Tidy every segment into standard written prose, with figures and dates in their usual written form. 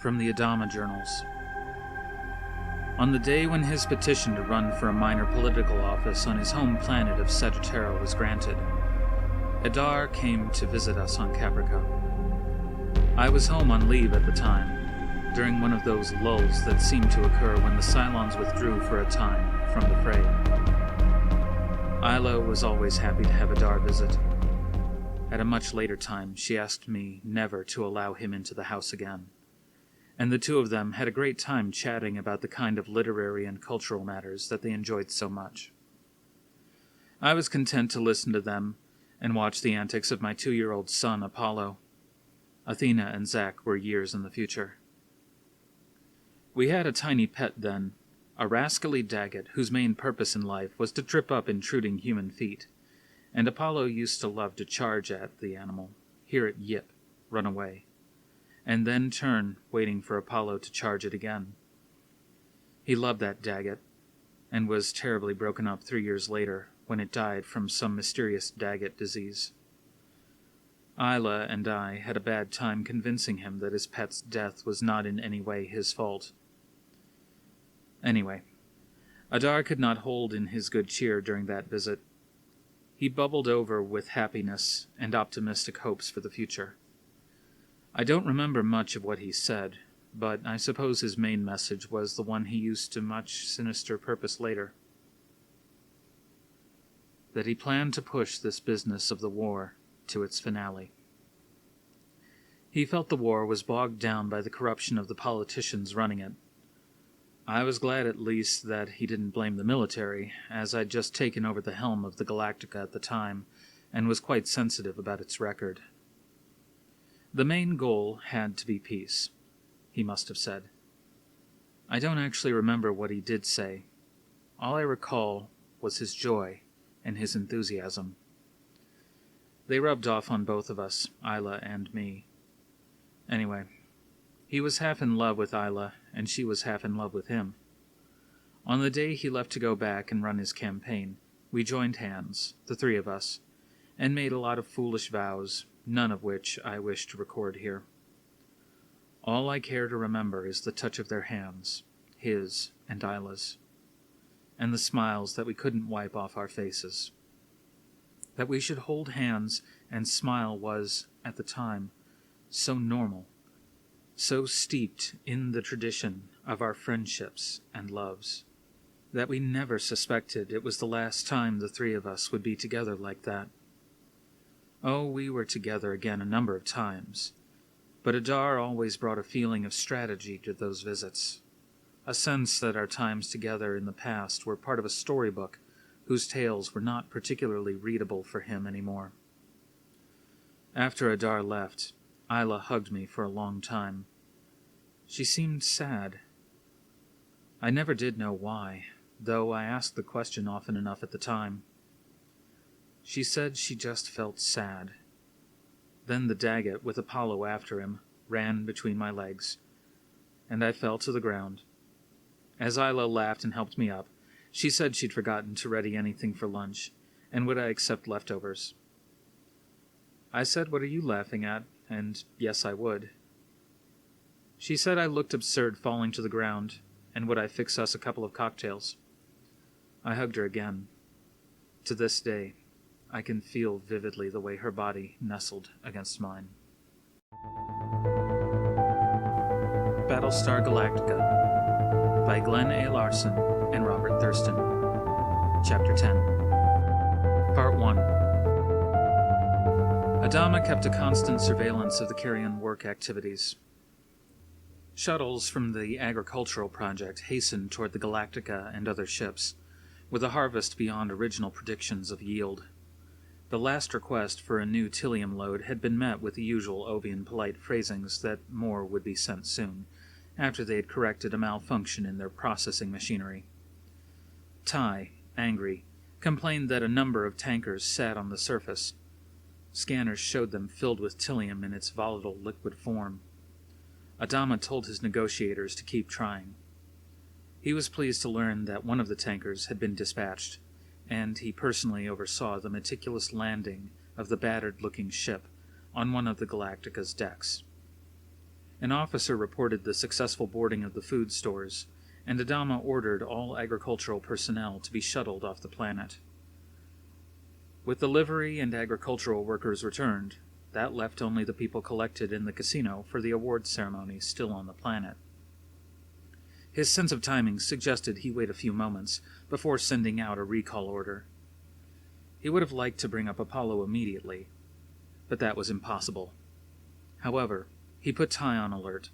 From the Adama Journals. On the day when his petition to run for a minor political office on his home planet of Sagittarius was granted, Adar came to visit us on Caprica. I was home on leave at the time, during one of those lulls that seemed to occur when the Cylons withdrew for a time from the fray. Isla was always happy to have Adar visit. At a much later time, she asked me never to allow him into the house again, and the two of them had a great time chatting about the kind of literary and cultural matters that they enjoyed so much. I was content to listen to them and watch the antics of my 2-year-old son, Apollo. Athena and Zach were years in the future. We had a tiny pet then, a rascally Daggett whose main purpose in life was to trip up intruding human feet, and Apollo used to love to charge at the animal, hear it yip, run away, and then turn, waiting for Apollo to charge it again. He loved that Daggett, and was terribly broken up 3 years later when it died from some mysterious Daggett disease. Isla and I had a bad time convincing him that his pet's death was not in any way his fault. Anyway, Adar could not hold in his good cheer during that visit. He bubbled over with happiness and optimistic hopes for the future. I don't remember much of what he said, but I suppose his main message was the one he used to much sinister purpose later. That he planned to push this business of the war to its finale. He felt the war was bogged down by the corruption of the politicians running it. I was glad at least that he didn't blame the military, as I'd just taken over the helm of the Galactica at the time, and was quite sensitive about its record. The main goal had to be peace, he must have said. I don't actually remember what he did say. All I recall was his joy and his enthusiasm. They rubbed off on both of us, Isla and me. Anyway, he was half in love with Isla, and she was half in love with him. On the day he left to go back and run his campaign, we joined hands, the three of us, and made a lot of foolish vows, none of which I wish to record here. All I care to remember is the touch of their hands, his and Isla's, and the smiles that we couldn't wipe off our faces. That we should hold hands and smile was, at the time, so normal, so steeped in the tradition of our friendships and loves, that we never suspected it was the last time the three of us would be together like that. Oh, we were together again a number of times, but Adar always brought a feeling of strategy to those visits, a sense that our times together in the past were part of a storybook whose tales were not particularly readable for him anymore. After Adar left, Isla hugged me for a long time. She seemed sad. I never did know why, though I asked the question often enough at the time. She said she just felt sad. Then the Daggett, with Apollo after him, ran between my legs, and I fell to the ground. As Isla laughed and helped me up, she said she'd forgotten to ready anything for lunch, and would I accept leftovers. I said, "What are you laughing at?" and yes, I would. She said I looked absurd falling to the ground, and would I fix us a couple of cocktails. I hugged her again. To this day, I can feel vividly the way her body nestled against mine. Battlestar Galactica by Glenn A. Larson and Robert Thurston. Chapter 10. Part 1. Adama kept a constant surveillance of the carrion work activities. Shuttles from the agricultural project hastened toward the Galactica and other ships, with a harvest beyond original predictions of yield. The last request for a new Tilium load had been met with the usual Ovion polite phrasings that more would be sent soon, after they had corrected a malfunction in their processing machinery. Ty, angry, complained that a number of tankers sat on the surface. Scanners showed them filled with Tilium in its volatile liquid form. Adama told his negotiators to keep trying. He was pleased to learn that one of the tankers had been dispatched, and he personally oversaw the meticulous landing of the battered-looking ship on one of the Galactica's decks. An officer reported the successful boarding of the food stores, and Adama ordered all agricultural personnel to be shuttled off the planet. With the livery and agricultural workers returned, that left only the people collected in the casino for the awards ceremony still on the planet. His sense of timing suggested he wait a few moments before sending out a recall order. He would have liked to bring up Apollo immediately, but that was impossible. However, he put Ty on alert,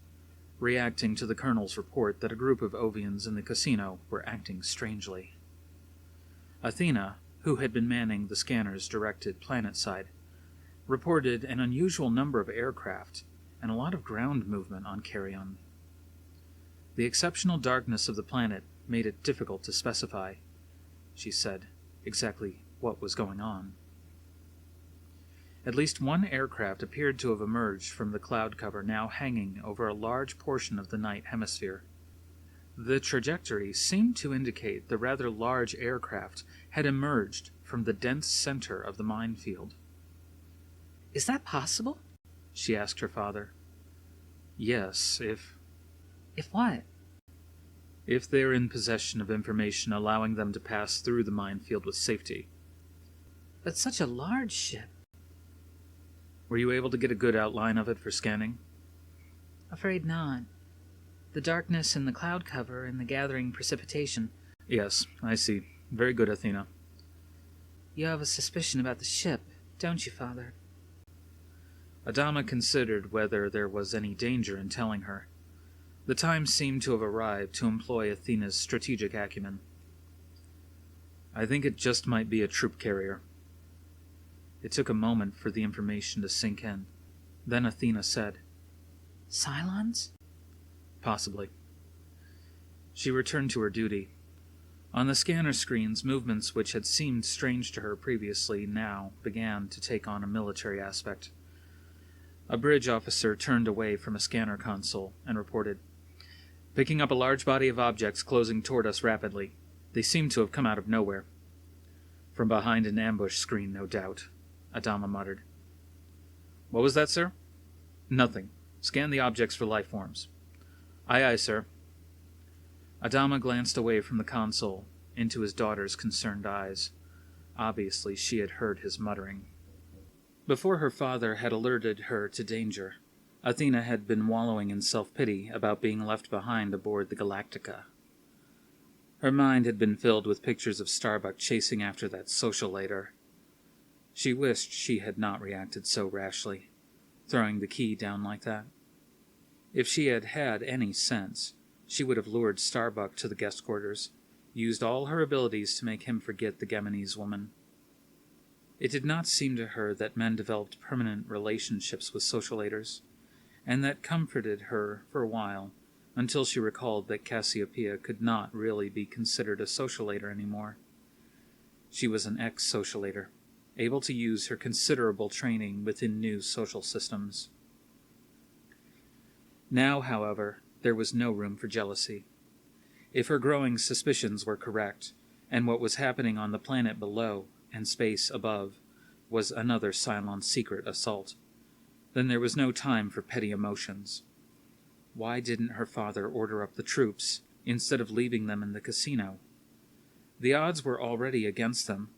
reacting to the Colonel's report that a group of Ovions in the casino were acting strangely. Athena, who had been manning the scanners directed planet-side, reported an unusual number of aircraft and a lot of ground movement on Carrion. The exceptional darkness of the planet made it difficult to specify, she said, exactly what was going on. At least one aircraft appeared to have emerged from the cloud cover now hanging over a large portion of the night hemisphere. The trajectory seemed to indicate the rather large aircraft had emerged from the dense center of the minefield. "Is that possible?" she asked her father. Yes, if what? If they're in possession of information allowing them to pass through the minefield with safety. But such a large ship. Were you able to get a good outline of it for scanning? Afraid not. The darkness in the cloud cover and the gathering precipitation. Yes, I see. Very good, Athena. You have a suspicion about the ship, don't you, Father? Adama considered whether there was any danger in telling her. The time seemed to have arrived to employ Athena's strategic acumen. I think it just might be a troop carrier. It took a moment for the information to sink in. Then Athena said, Cylons? Possibly. She returned to her duty. On the scanner screens, movements which had seemed strange to her previously now began to take on a military aspect. A bridge officer turned away from a scanner console and reported, "Picking up a large body of objects closing toward us rapidly. They seem to have come out of nowhere." "From behind an ambush screen, no doubt," Adama muttered. "What was that, sir?" "Nothing. Scan the objects for life forms." "Aye, aye, sir." Adama glanced away from the console into his daughter's concerned eyes. Obviously, she had heard his muttering. Before her father had alerted her to danger, Athena had been wallowing in self-pity about being left behind aboard the Galactica. Her mind had been filled with pictures of Starbuck chasing after that socialator. She wished she had not reacted so rashly, throwing the key down like that. If she had had any sense, she would have lured Starbuck to the guest quarters, used all her abilities to make him forget the Geminese woman. It did not seem to her that men developed permanent relationships with socialators, and that comforted her for a while, until she recalled that Cassiopeia could not really be considered a socialator anymore. She was an ex-socialator, able to use her considerable training within new social systems. Now, however, there was no room for jealousy. If her growing suspicions were correct, and what was happening on the planet below and space above was another Cylon secret assault, then there was no time for petty emotions. Why didn't her father order up the troops instead of leaving them in the casino? The odds were already against them,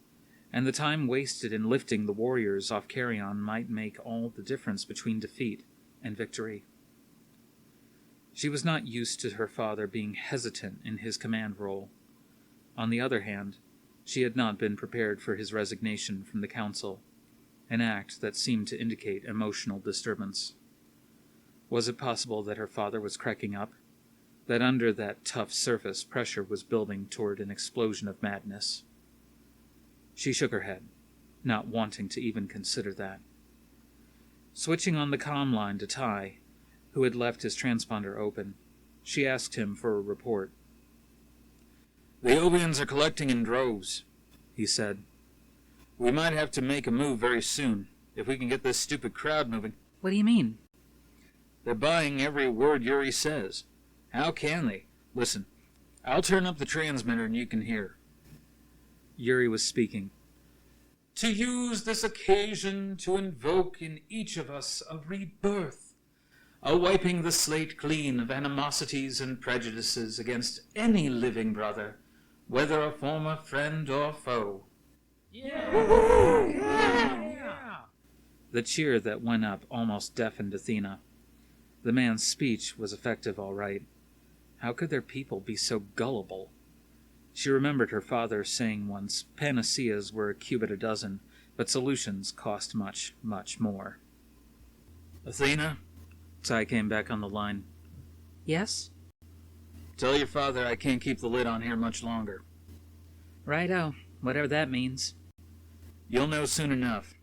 and the time wasted in lifting the warriors off Carrion might make all the difference between defeat and victory. She was not used to her father being hesitant in his command role. On the other hand, she had not been prepared for his resignation from the council, an act that seemed to indicate emotional disturbance. Was it possible that her father was cracking up? That under that tough surface pressure was building toward an explosion of madness? She shook her head, not wanting to even consider that. Switching on the comm line to Ty, who had left his transponder open, she asked him for a report. "The Ovions are collecting in droves," he said. "We might have to make a move very soon, if we can get this stupid crowd moving." What do you mean? "They're buying every word Yuri says. How can they? Listen, I'll turn up the transmitter and you can hear." Yuri was speaking. "To use this occasion to invoke in each of us a rebirth, a wiping the slate clean of animosities and prejudices against any living brother, whether a former friend or foe. Yeah! The cheer that went up almost deafened Athena. The man's speech was effective, all right. How could their people be so gullible? She remembered her father saying once, panaceas were a cubit a dozen, but solutions cost much, much more. Athena? Ty came back on the line. Yes? Tell your father I can't keep the lid on here much longer. Righto, whatever that means. You'll know soon enough.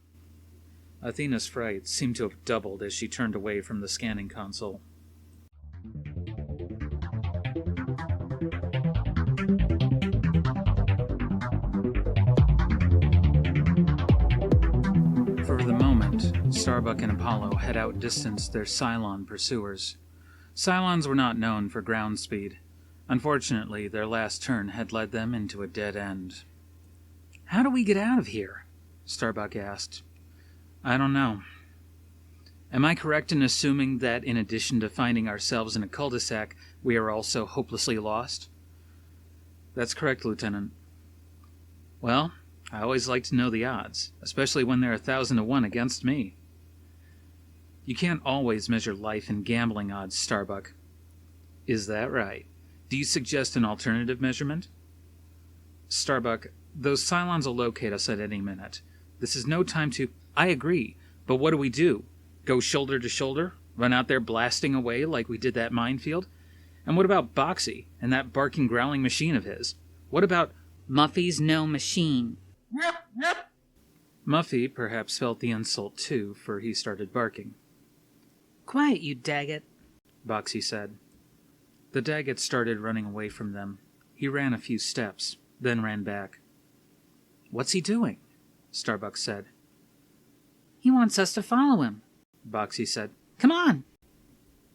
Athena's fright seemed to have doubled as she turned away from the scanning console. For the moment, Starbuck and Apollo had outdistanced their Cylon pursuers. Cylons were not known for ground speed. Unfortunately, their last turn had led them into a dead end. "How do we get out of here?" Starbuck asked. "I don't know. Am I correct in assuming that in addition to finding ourselves in a cul-de-sac, we are also hopelessly lost?" "That's correct, Lieutenant." "Well, I always like to know the odds, especially when they're 1,000 to 1 against me." "You can't always measure life in gambling odds, Starbuck." "Is that right? Do you suggest an alternative measurement?" "Starbuck, those Cylons will locate us at any minute. This is no time to—" "I agree, but what do? Go shoulder to shoulder? Run out there blasting away like we did that minefield? And what about Boxy and that barking, growling machine of his? What about—" "Muffy's no machine." Muffy perhaps felt the insult too, for he started barking. "Quiet, you Daggett," Boxy said. The Daggett started running away from them. He ran a few steps, then ran back. "What's he doing?" Starbuck said. "He wants us to follow him," Boxy said. "Come on."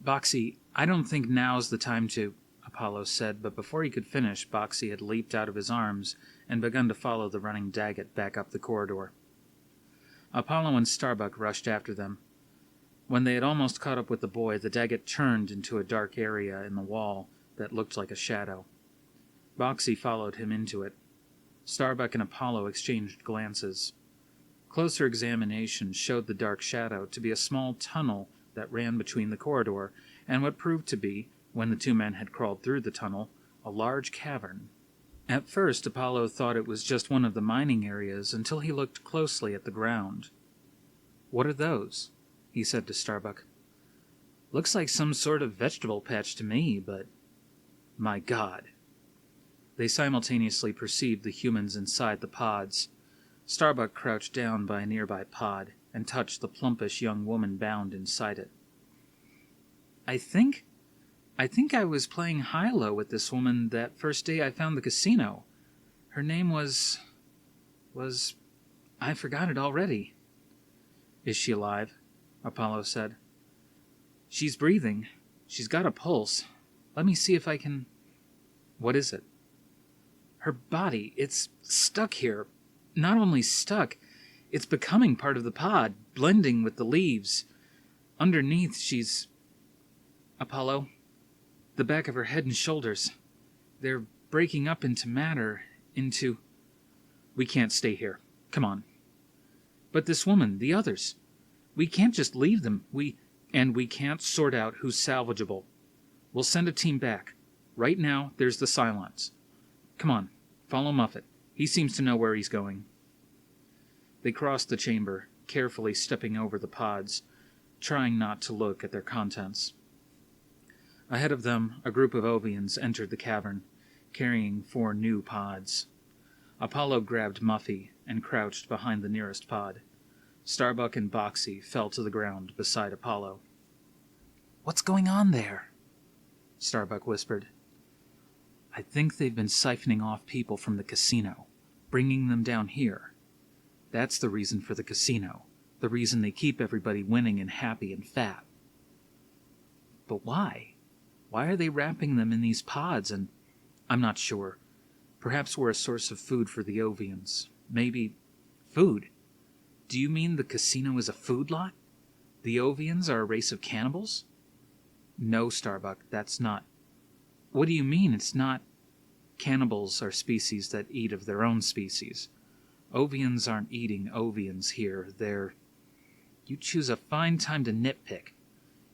"Boxy, I don't think now's the time to—" Apollo said, but before he could finish, Boxy had leaped out of his arms and begun to follow the running Daggett back up the corridor. Apollo and Starbuck rushed after them. When they had almost caught up with the boy, the Daggett turned into a dark area in the wall that looked like a shadow. Boxy followed him into it. Starbuck and Apollo exchanged glances. Closer examination showed the dark shadow to be a small tunnel that ran between the corridor and what proved to be, when the two men had crawled through the tunnel, a large cavern. At first, Apollo thought it was just one of the mining areas until he looked closely at the ground. "What are those?" he said to Starbuck. "Looks like some sort of vegetable patch to me, but—" "My God!" They simultaneously perceived the humans inside the pods. Starbuck crouched down by a nearby pod and touched the plumpish young woman bound inside it. I think I was playing high-low with this woman that first day I found the casino. Her name was... I forgot it already." "Is she alive?" Apollo said. "She's breathing. She's got a pulse. Let me see if I can—" "What is it?" "Her body, it's stuck here. Not only stuck, it's becoming part of the pod, blending with the leaves. Underneath, she's... Apollo, the back of her head and shoulders. They're breaking up into matter, into—" "We can't stay here. Come on." "But this woman, the others. We can't just leave them. We can't sort out who's salvageable. We'll send a team back. Right now, there's the Cylons. Come on, follow Muffet. He seems to know where he's going." They crossed the chamber, carefully stepping over the pods, trying not to look at their contents. Ahead of them, a group of Ovions entered the cavern, carrying 4 new pods. Apollo grabbed Muffy and crouched behind the nearest pod. Starbuck and Boxy fell to the ground beside Apollo. "What's going on there?" Starbuck whispered. "I think they've been siphoning off people from the casino, bringing them down here. That's the reason for the casino, the reason they keep everybody winning and happy and fat." "But why? Why are they wrapping them in these pods and—" "I'm not sure. Perhaps we're a source of food for the Ovions. Maybe—" "Food? Do you mean the casino is a food lot? The Ovions are a race of cannibals?" No, Starbuck, that's not... What do you mean it's not? Cannibals are species that eat of their own species. Ovions aren't eating Ovions here. They're... You choose a fine time to nitpick.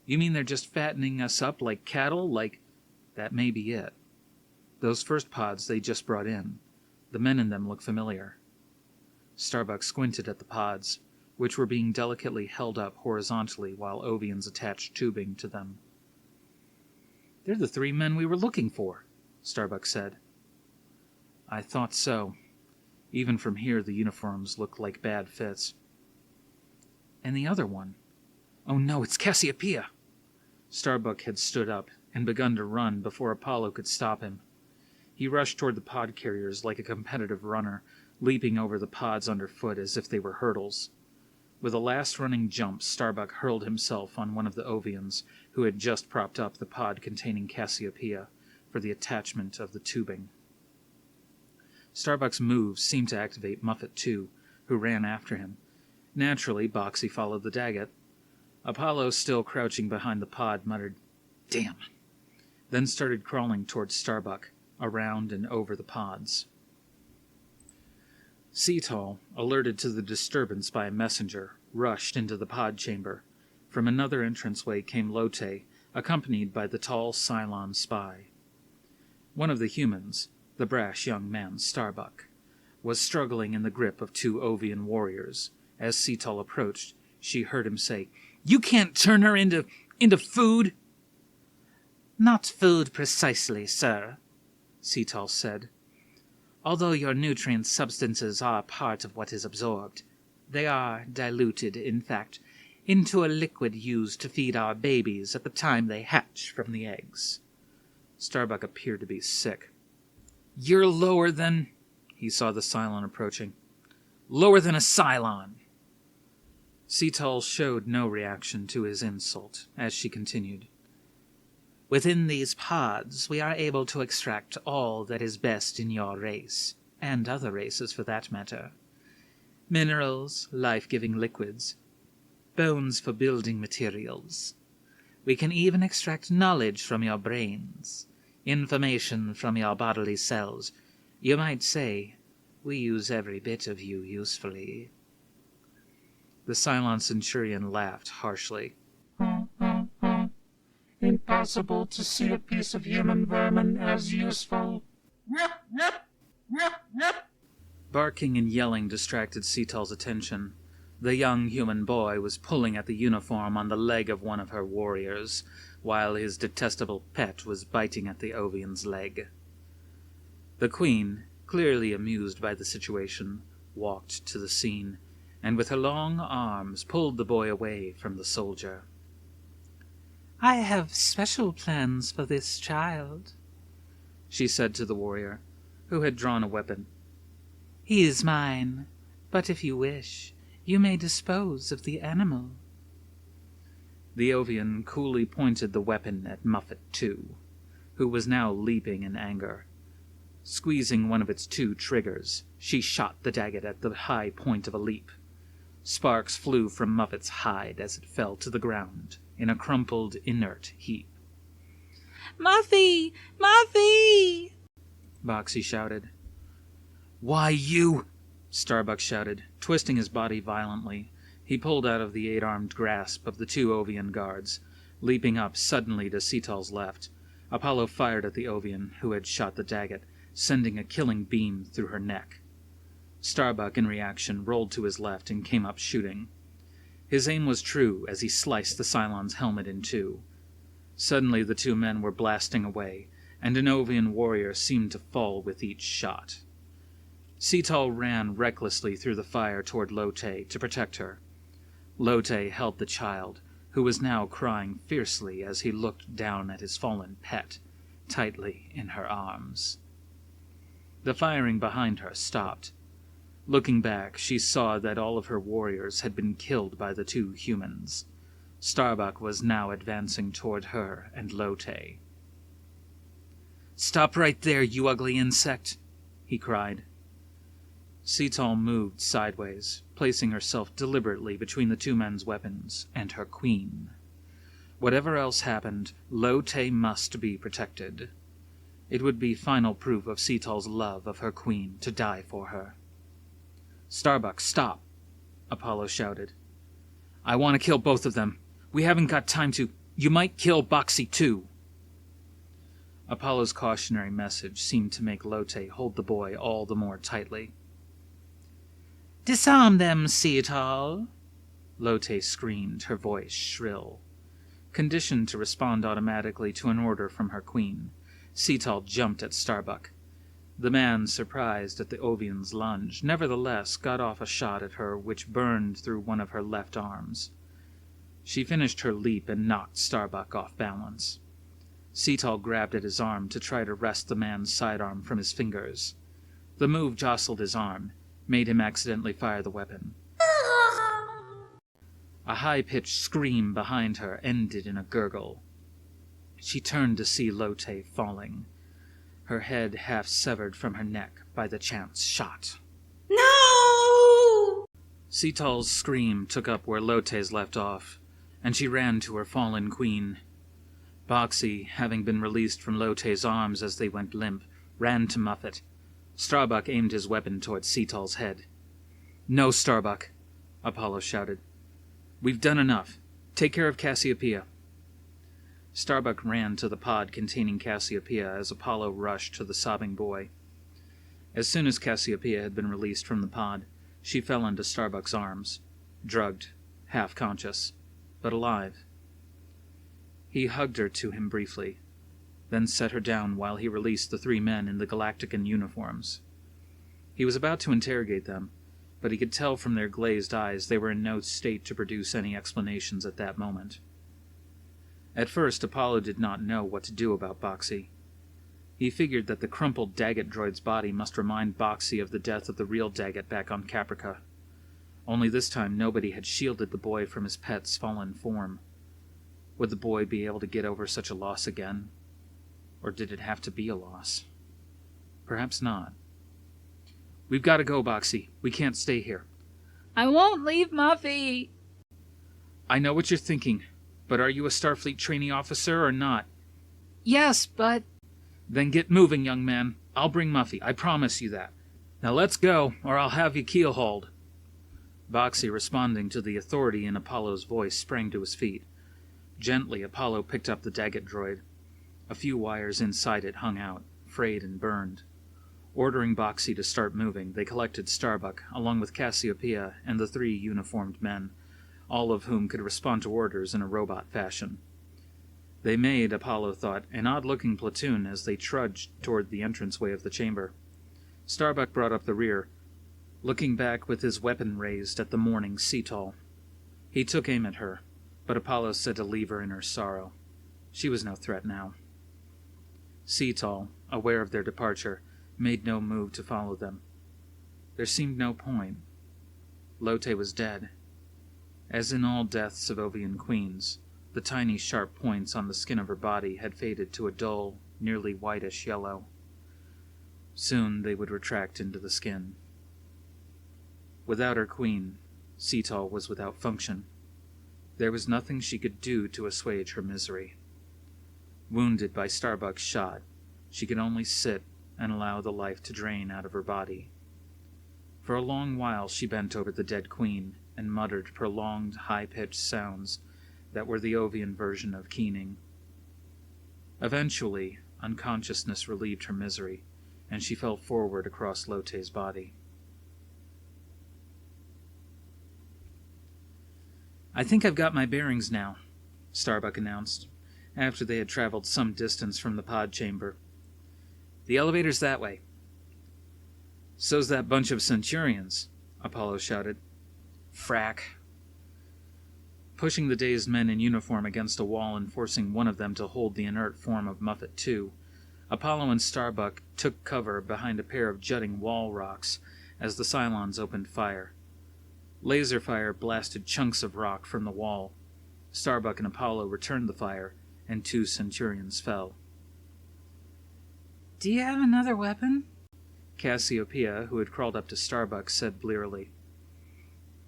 You mean they're just fattening us up like cattle? Like... That may be it. Those first pods they just brought in. The men in them look familiar. Starbuck squinted at the pods, which were being delicately held up horizontally while Ovions attached tubing to them. "They're the 3 men we were looking for," Starbuck said. "I thought so. Even from here the uniforms look like bad fits." "And the other one? Oh no, it's Cassiopeia!" Starbuck had stood up and begun to run before Apollo could stop him. He rushed toward the pod carriers like a competitive runner, leaping over the pods underfoot as if they were hurdles. With a last running jump, Starbuck hurled himself on one of the Ovions, who had just propped up the pod containing Cassiopeia for the attachment of the tubing. Starbuck's move seemed to activate Muffet too, who ran after him. Naturally, Boxy followed the Daggett. Apollo, still crouching behind the pod, muttered, "Damn," then started crawling towards Starbuck, around and over the pods. Cetal, alerted to the disturbance by a messenger, rushed into the pod chamber. From another entranceway came Lotte, accompanied by the tall Cylon spy. One of the humans, the brash young man Starbuck, was struggling in the grip of 2 Ovion warriors. As Cetal approached, she heard him say, "You can't turn her into food!" "Not food precisely, sir," Cetal said. "Although your nutrient substances are part of what is absorbed, they are diluted, in fact, into a liquid used to feed our babies at the time they hatch from the eggs." Starbuck appeared to be sick. "You're lower than..." He saw the Cylon approaching. "Lower than a Cylon!" Cetal showed no reaction to his insult, as she continued. "Within these pods, we are able to extract all that is best in your race, and other races for that matter. Minerals, life-giving liquids, bones for building materials. We can even extract knowledge from your brains, information from your bodily cells. You might say, we use every bit of you usefully." The Cylon Centurion laughed harshly. Impossible to see a piece of human vermin as useful. Barking and yelling distracted Cetal's attention. The young human boy was pulling at the uniform on the leg of one of her warriors, while his detestable pet was biting at the Ovion's leg. The queen, clearly amused by the situation, walked to the scene, and with her long arms pulled the boy away from the soldier. "I have special plans for this child," she said to the warrior, who had drawn a weapon. "He is mine, but if you wish, you may dispose of the animal." The Ovion coolly pointed the weapon at Muffet too, who was now leaping in anger. Squeezing one of its 2 triggers, she shot the Daggett at the high point of a leap. Sparks flew from Muffet's hide as it fell to the ground in a crumpled, inert heap. "Muffy! Muffy!" Boxy shouted. "Why, you..." Starbuck shouted, twisting his body violently. He pulled out of the 8-armed grasp of the 2 Ovion guards, leaping up suddenly to Cetal's left. Apollo fired at the Ovion, who had shot the Daggett, sending a killing beam through her neck. Starbuck, in reaction, rolled to his left and came up shooting. His aim was true as he sliced the Cylon's helmet in 2. Suddenly the 2 men were blasting away, and an Ovion warrior seemed to fall with each shot. Cetal ran recklessly through the fire toward Lotte to protect her. Lotte held the child, who was now crying fiercely as he looked down at his fallen pet, tightly in her arms. The firing behind her stopped. Looking back, she saw that all of her warriors had been killed by the 2 humans. Starbuck was now advancing toward her and Lotte. "Stop right there, you ugly insect!" he cried. Cetal moved sideways, placing herself deliberately between the 2 men's weapons and her queen. Whatever else happened, Lotte must be protected. It would be final proof of Cetal's love of her queen to die for her. "Starbuck, stop!" Apollo shouted. "I want to kill both of them. We haven't got time to... You might kill Boxy too." Apollo's cautionary message seemed to make Lotte hold the boy all the more tightly. "Disarm them, Cetal!" Lotte screamed, her voice shrill. Conditioned to respond automatically to an order from her queen, Cetal jumped at Starbuck. The man, surprised at the Ovion's lunge, nevertheless got off a shot at her which burned through one of her left arms. She finished her leap and knocked Starbuck off balance. Cetal grabbed at his arm to try to wrest the man's sidearm from his fingers. The move jostled his arm, made him accidentally fire the weapon. A high-pitched scream behind her ended in a gurgle. She turned to see Lotte falling, her head half severed from her neck by the chance shot. No! Cetal's scream took up where Lotte's left off, and she ran to her fallen queen. Boxy, having been released from Lotte's arms as they went limp, ran to Muffet. Starbuck aimed his weapon towards Cetal's head. "No, Starbuck," Apollo shouted. "We've done enough. Take care of Cassiopeia." Starbuck ran to the pod containing Cassiopeia as Apollo rushed to the sobbing boy. As soon as Cassiopeia had been released from the pod, she fell into Starbuck's arms, drugged, half-conscious, but alive. He hugged her to him briefly, then set her down while he released the 3 men in the Galactican uniforms. He was about to interrogate them, but he could tell from their glazed eyes they were in no state to produce any explanations at that moment. At first, Apollo did not know what to do about Boxy. He figured that the crumpled Daggett droid's body must remind Boxy of the death of the real Daggett back on Caprica. Only this time nobody had shielded the boy from his pet's fallen form. Would the boy be able to get over such a loss again? Or did it have to be a loss? Perhaps not. "We've got to go, Boxy. We can't stay here." "I won't leave Muffy!" "I know what you're thinking, but are you a Starfleet trainee officer or not?" "Yes, but..." "Then get moving, young man. I'll bring Muffy. I promise you that. Now let's go, or I'll have you keel-hauled." Boxy, responding to the authority in Apollo's voice, sprang to his feet. Gently, Apollo picked up the Daggett droid. A few wires inside it hung out, frayed and burned. Ordering Boxy to start moving, they collected Starbuck, along with Cassiopeia and the 3 uniformed men, all of whom could respond to orders in a robot fashion. They made, Apollo thought, an odd-looking platoon as they trudged toward the entranceway of the chamber. Starbuck brought up the rear, looking back with his weapon raised at the mourning Cetal. He took aim at her, but Apollo said to leave her in her sorrow. She was no threat now. Cetal, aware of their departure, made no move to follow them. There seemed no point. Lotte was dead. As in all deaths of Ovion queens, the tiny sharp points on the skin of her body had faded to a dull, nearly whitish yellow. Soon they would retract into the skin. Without her queen, Cetal was without function. There was nothing she could do to assuage her misery. Wounded by Starbuck's shot, she could only sit and allow the life to drain out of her body. For a long while she bent over the dead queen and muttered prolonged, high-pitched sounds that were the Ovion version of keening. Eventually, unconsciousness relieved her misery, and she fell forward across Lotte's body. "I think I've got my bearings now," Starbuck announced, after they had traveled some distance from the pod chamber. "The elevator's that way." "So's that bunch of Centurions," Apollo shouted. "Frack." Pushing the dazed men in uniform against a wall and forcing one of them to hold the inert form of Muffet II, Apollo and Starbuck took cover behind a pair of jutting wall rocks as the Cylons opened fire. Laser fire blasted chunks of rock from the wall. Starbuck and Apollo returned the fire, and 2 Centurions fell. "Do you have another weapon?" Cassiopeia, who had crawled up to Starbuck, said blearily.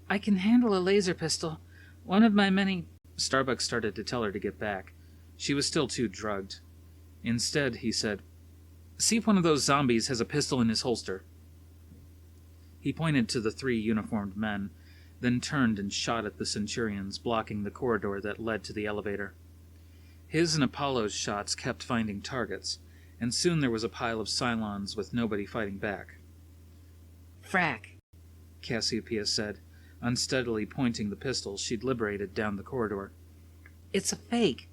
"I can handle a laser pistol. One of my many..." Starbuck started to tell her to get back. She was still too drugged. Instead, he said, "See if one of those zombies has a pistol in his holster." He pointed to the 3 uniformed men, then turned and shot at the Centurions, blocking the corridor that led to the elevator. His and Apollo's shots kept finding targets, and soon there was a pile of Cylons with nobody fighting back. "Frack," Cassiopeia said, unsteadily pointing the pistol she'd liberated down the corridor. "It's a fake.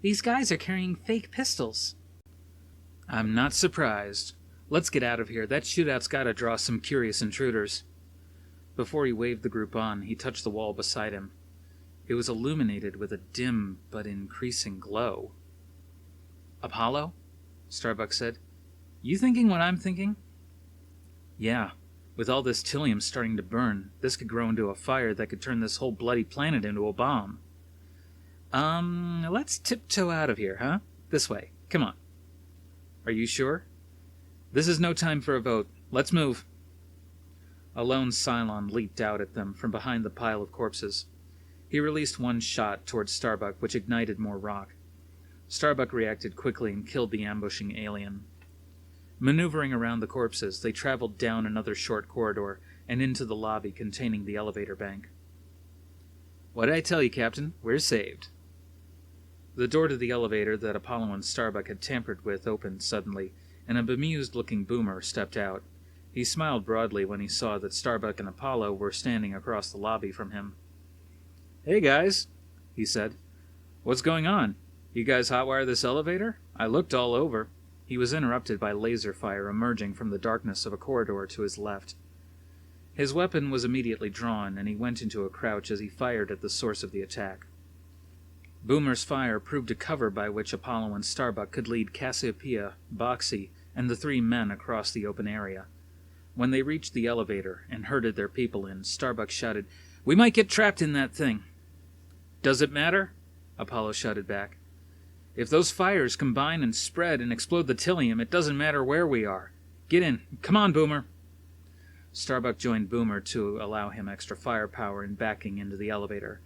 These guys are carrying fake pistols." "I'm not surprised. Let's get out of here. That shootout's gotta draw some curious intruders." Before he waved the group on, he touched the wall beside him. It was illuminated with a dim but increasing glow. "Apollo?" Starbuck said. "You thinking what I'm thinking?" "Yeah. With all this Tilium starting to burn, this could grow into a fire that could turn this whole bloody planet into a bomb." Let's tiptoe out of here, huh? This way. Come on." "Are you sure?" "This is no time for a vote. Let's move." A lone Cylon leaped out at them from behind the pile of corpses. He released one shot towards Starbuck, which ignited more rock. Starbuck reacted quickly and killed the ambushing alien. Maneuvering around the corpses, they traveled down another short corridor and into the lobby containing the elevator bank. "What'd I tell you, Captain? We're saved." The door to the elevator that Apollo and Starbuck had tampered with opened suddenly, and a bemused-looking boomer stepped out. He smiled broadly when he saw that Starbuck and Apollo were standing across the lobby from him. "Hey, guys," he said. "What's going on? You guys hotwire this elevator? I looked all over." He was interrupted by laser fire emerging from the darkness of a corridor to his left. His weapon was immediately drawn, and he went into a crouch as he fired at the source of the attack. Boomer's fire proved a cover by which Apollo and Starbuck could lead Cassiopeia, Boxy, and the 3 men across the open area. When they reached the elevator and herded their people in, Starbuck shouted, "We might get trapped in that thing." "Does it matter?" Apollo shouted back. "If those fires combine and spread and explode the Tilium, it doesn't matter where we are. Get in. Come on, Boomer." Starbuck joined Boomer to allow him extra firepower in backing into the elevator.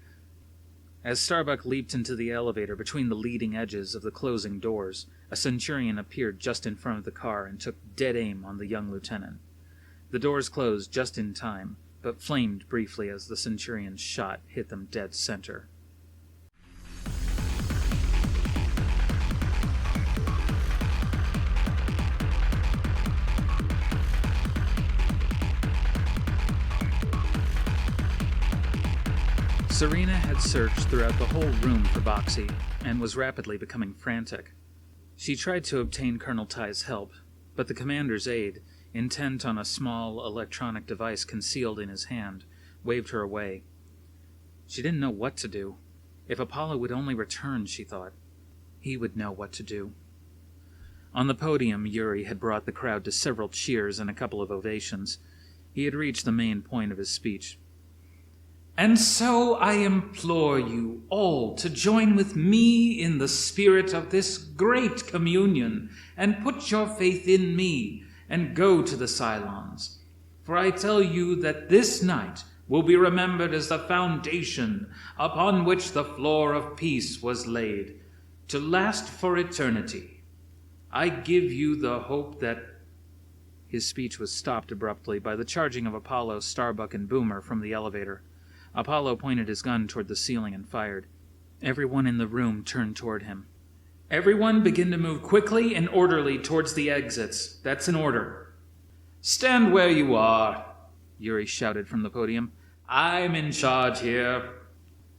As Starbuck leaped into the elevator between the leading edges of the closing doors, a Centurion appeared just in front of the car and took dead aim on the young lieutenant. The doors closed just in time, but flamed briefly as the Centurion's shot hit them dead center. Serena had searched throughout the whole room for Boxy, and was rapidly becoming frantic. She tried to obtain Colonel Ty's help, but the commander's aide, intent on a small electronic device concealed in his hand, waved her away. She didn't know what to do. If Apollo would only return, she thought, he would know what to do. On the podium, Yuri had brought the crowd to several cheers and a couple of ovations. He had reached the main point of his speech. "And so I implore you all to join with me in the spirit of this great communion, and put your faith in me, and go to the Cylons. For I tell you that this night will be remembered as the foundation upon which the floor of peace was laid, to last for eternity. I give you the hope that—" His speech was stopped abruptly by the charging of Apollo, Starbuck, and Boomer from the elevator. Apollo pointed his gun toward the ceiling and fired. Everyone in the room turned toward him. "Everyone begin to move quickly and orderly towards the exits. That's an order." "Stand where you are," Yuri shouted from the podium. "I'm in charge here."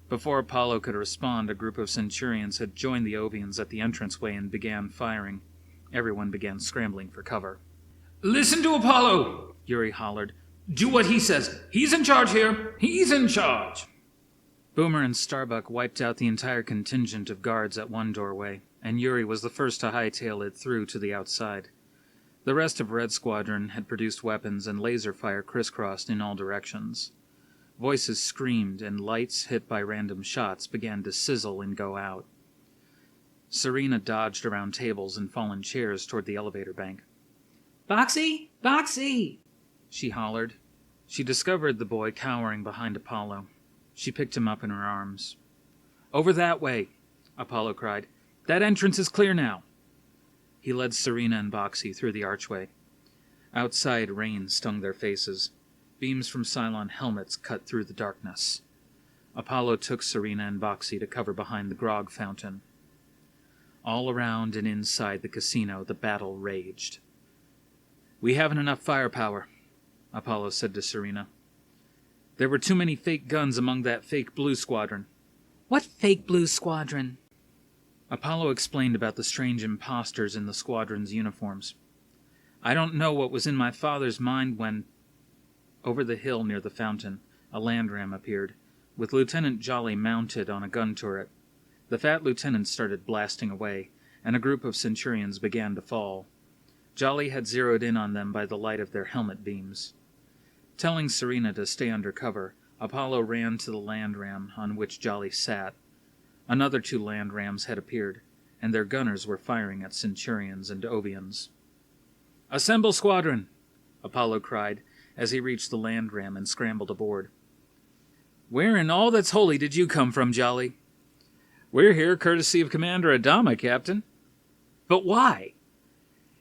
Before Apollo could respond, a group of Centurions had joined the Ovions at the entranceway and began firing. Everyone began scrambling for cover. "Listen to Apollo!" Yuri hollered. "Do what he says. He's in charge here. He's in charge." Boomer and Starbuck wiped out the entire contingent of guards at one doorway, and Yuri was the first to hightail it through to the outside. The rest of Red Squadron had produced weapons, and laser fire crisscrossed in all directions. Voices screamed, and lights, hit by random shots, began to sizzle and go out. Serena dodged around tables and fallen chairs toward the elevator bank. "Boxy! Boxy!" she hollered. She discovered the boy cowering behind Apollo. She picked him up in her arms. Over that way, Apollo cried. That entrance is clear now. He led Serena and Boxy through the archway. Outside, rain stung their faces. Beams from Cylon helmets cut through the darkness. Apollo took Serena and Boxy to cover behind the grog fountain. All around and inside the casino, the battle raged. We haven't enough firepower, Apollo said to Serena. There were too many fake guns among that fake blue squadron. What fake blue squadron? Apollo explained about the strange imposters in the squadron's uniforms. I don't know what was in my father's mind when... Over the hill near the fountain, a landram appeared, with Lieutenant Jolly mounted on a gun turret. The fat lieutenant started blasting away, and a group of Centurions began to fall. Jolly had zeroed in on them by the light of their helmet beams. Telling Serena to stay under cover, Apollo ran to the landram on which Jolly sat. Another 2 landrams had appeared, and their gunners were firing at Centurions and Ovions. Assemble, squadron! Apollo cried, as he reached the landram and scrambled aboard. Where in all that's holy did you come from, Jolly? We're here courtesy of Commander Adama, Captain. But why?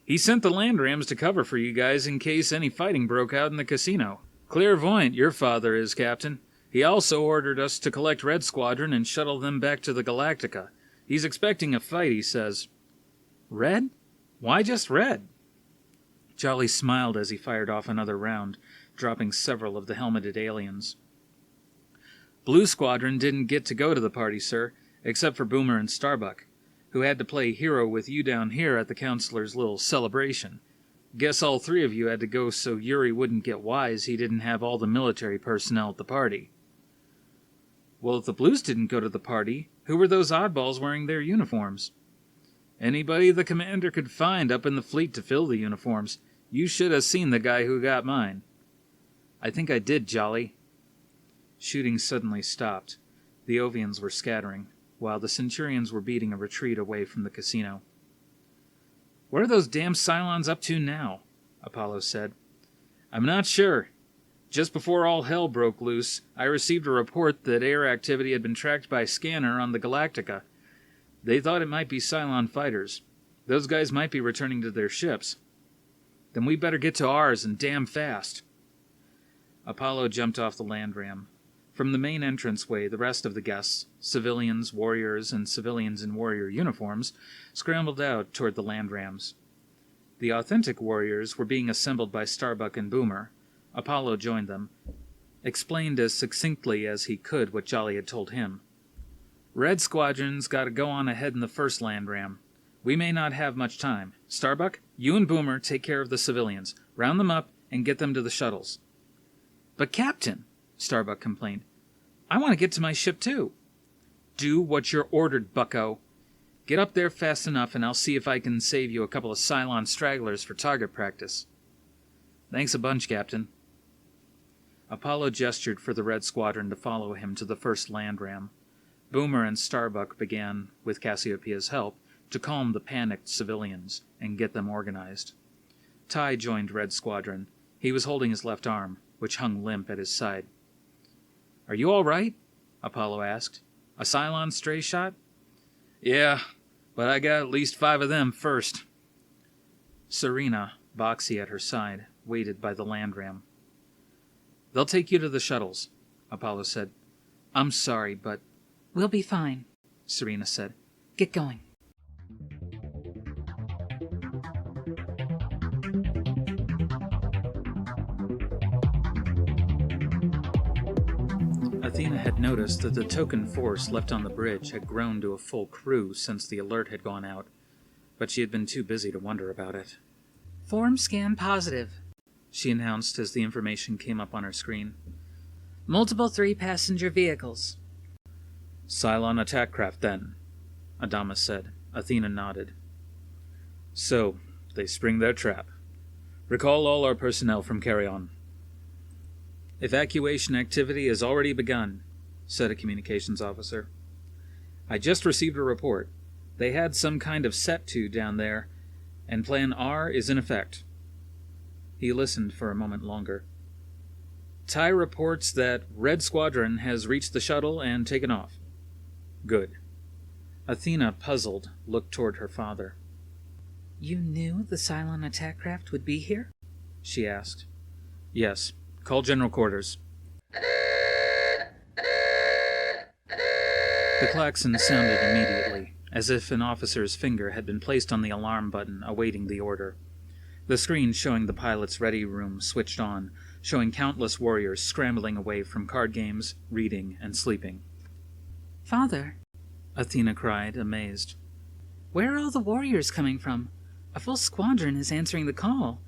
He sent the landrams to cover for you guys in case any fighting broke out in the casino. Clairvoyant, your father is, Captain. He also ordered us to collect Red Squadron and shuttle them back to the Galactica. He's expecting a fight, he says. Red? Why just Red? Jolly smiled as he fired off another round, dropping several of the helmeted aliens. Blue Squadron didn't get to go to the party, sir, except for Boomer and Starbuck, who had to play hero with you down here at the Counselor's little celebration. Guess all 3 of you had to go so Yuri wouldn't get wise he didn't have all the military personnel at the party. Well, if the Blues didn't go to the party, who were those oddballs wearing their uniforms? Anybody the commander could find up in the fleet to fill the uniforms. You should have seen the guy who got mine. I think I did, Jolly. Shooting suddenly stopped. The Ovions were scattering, while the Centurions were beating a retreat away from the casino. What are those damn Cylons up to now? Apollo said. I'm not sure. Just before all hell broke loose, I received a report that air activity had been tracked by scanner on the Galactica. They thought it might be Cylon fighters. Those guys might be returning to their ships. Then we better get to ours and damn fast. Apollo jumped off the landram. From the main entranceway, the rest of the guests, civilians, warriors, and civilians in warrior uniforms, scrambled out toward the landrams. The authentic warriors were being assembled by Starbuck and Boomer. Apollo joined them, explained as succinctly as he could what Jolly had told him. Red Squadron's got to go on ahead in the first landram. We may not have much time. Starbuck, you and Boomer take care of the civilians. Round them up and get them to the shuttles. But Captain, Starbuck complained, I want to get to my ship too. Do what you're ordered, bucko. Get up there fast enough and I'll see if I can save you a couple of Cylon stragglers for target practice. Thanks a bunch, Captain. Apollo gestured for the Red Squadron to follow him to the first landram. Boomer and Starbuck began, with Cassiopeia's help, to calm the panicked civilians and get them organized. Ty joined Red Squadron. He was holding his left arm, which hung limp at his side. Are you all right? Apollo asked. A Cylon stray shot? Yeah, but I got at least 5 of them first. Serena, Boxy at her side, waited by the landram. They'll take you to the shuttles, Apollo said. I'm sorry, but... We'll be fine, Serena said. Get going. Athena had noticed that the token force left on the bridge had grown to a full crew since the alert had gone out, but she had been too busy to wonder about it. Form scan positive, she announced as the information came up on her screen. Multiple 3-passenger vehicles. Cylon attack craft, then, Adama said. Athena nodded. So, they spring their trap. Recall all our personnel from carry-on. Evacuation activity has already begun, said a communications officer. I just received a report. They had some kind of set-to down there, and Plan R is in effect. He listened for a moment longer. Ty reports that Red Squadron has reached the shuttle and taken off. Good. Athena, puzzled, looked toward her father. You knew the Cylon attack craft would be here? She asked. Yes. Call General Quarters. The klaxon sounded immediately, as if an officer's finger had been placed on the alarm button awaiting the order. The screen showing the pilot's ready room switched on, showing countless warriors scrambling away from card games, reading, and sleeping. Father, Athena cried, amazed. Where are all the warriors coming from? A full squadron is answering the call.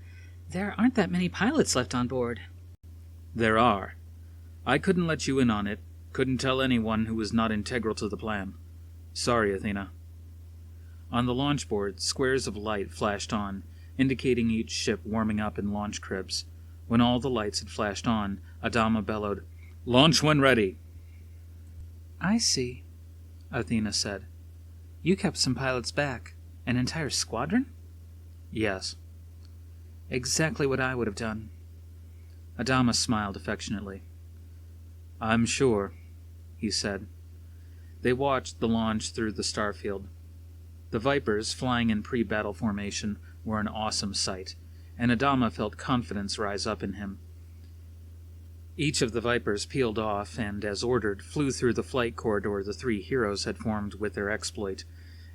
There aren't that many pilots left on board. There are. I couldn't let you in on it. Couldn't tell anyone who was not integral to the plan. Sorry, Athena. On the launch board, squares of light flashed on, indicating each ship warming up in launch cribs. When all the lights had flashed on, Adama bellowed, "Launch when ready!" I see, Athena said. You kept some pilots back. An entire squadron? Yes. Exactly what I would have done. Adama smiled affectionately. I'm sure, he said. They watched the launch through the starfield. The Vipers, flying in pre-battle formation, were an awesome sight, and Adama felt confidence rise up in him. Each of the Vipers peeled off and, as ordered, flew through the flight corridor the three heroes had formed with their exploit,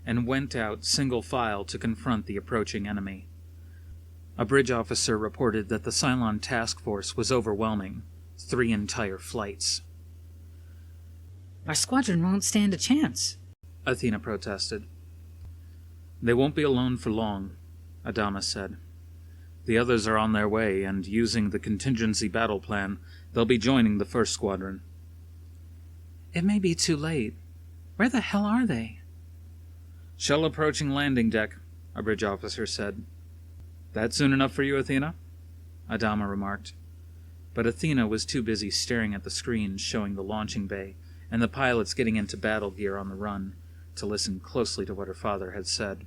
and went out single file to confront the approaching enemy. A bridge officer reported that the Cylon task force was overwhelming. 3 entire flights. Our squadron won't stand a chance, Athena protested. They won't be alone for long, Adama said. The others are on their way, and using the contingency battle plan, they'll be joining the first squadron. It may be too late. Where the hell are they? Shell approaching landing deck, a bridge officer said. That soon enough for you, Athena? Adama remarked. But Athena was too busy staring at the screens showing the launching bay and the pilots getting into battle gear on the run to listen closely to what her father had said.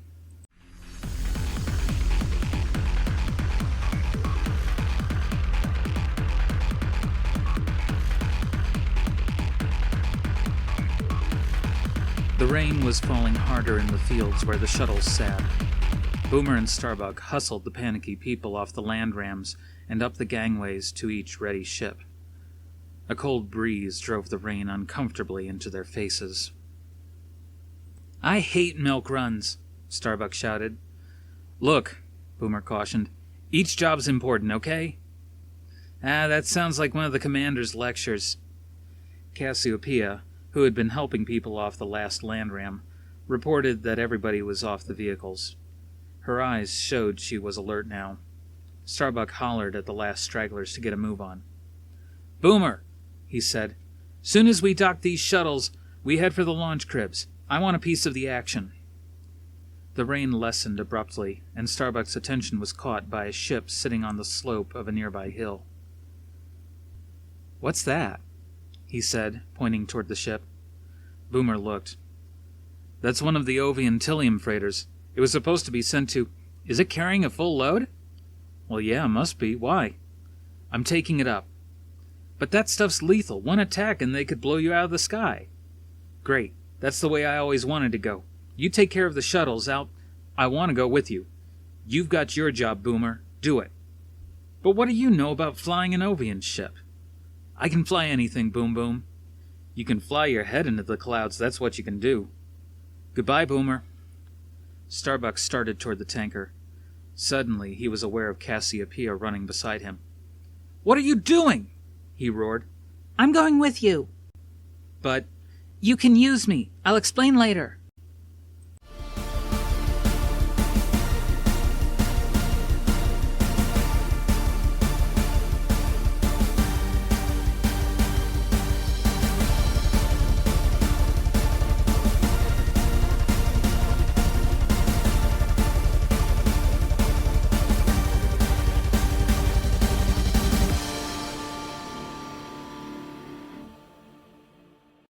The rain was falling harder in the fields where the shuttles sat. Boomer and Starbuck hustled the panicky people off the land rams and up the gangways to each ready ship. A cold breeze drove the rain uncomfortably into their faces. I hate milk runs, Starbuck shouted. Look, Boomer cautioned, each job's important, okay? That sounds like one of the commander's lectures. Cassiopeia, who had been helping people off the last land ram, reported that everybody was off the vehicles. Her eyes showed she was alert now. Starbuck hollered at the last stragglers to get a move on. Boomer, he said, soon as we dock these shuttles, we head for the launch cribs. I want a piece of the action. The rain lessened abruptly, and Starbuck's attention was caught by a ship sitting on the slope of a nearby hill. What's that? He said, pointing toward the ship. Boomer looked. That's one of the Ovion Tilium freighters. It was supposed to be sent to... Is it carrying a full load? Well, yeah, must be. Why? I'm taking it up. But that stuff's lethal. One attack and they could blow you out of the sky. Great. That's the way I always wanted to go. You take care of the shuttles. I want to go with you. You've got your job, Boomer. Do it. But what do you know about flying an Ovion ship? I can fly anything, Boom Boom. You can fly your head into the clouds. That's what you can do. Goodbye, Boomer. Starbuck started toward the tanker. Suddenly, he was aware of Cassiopeia running beside him. What are you doing? He roared. I'm going with you. But... You can use me. I'll explain later.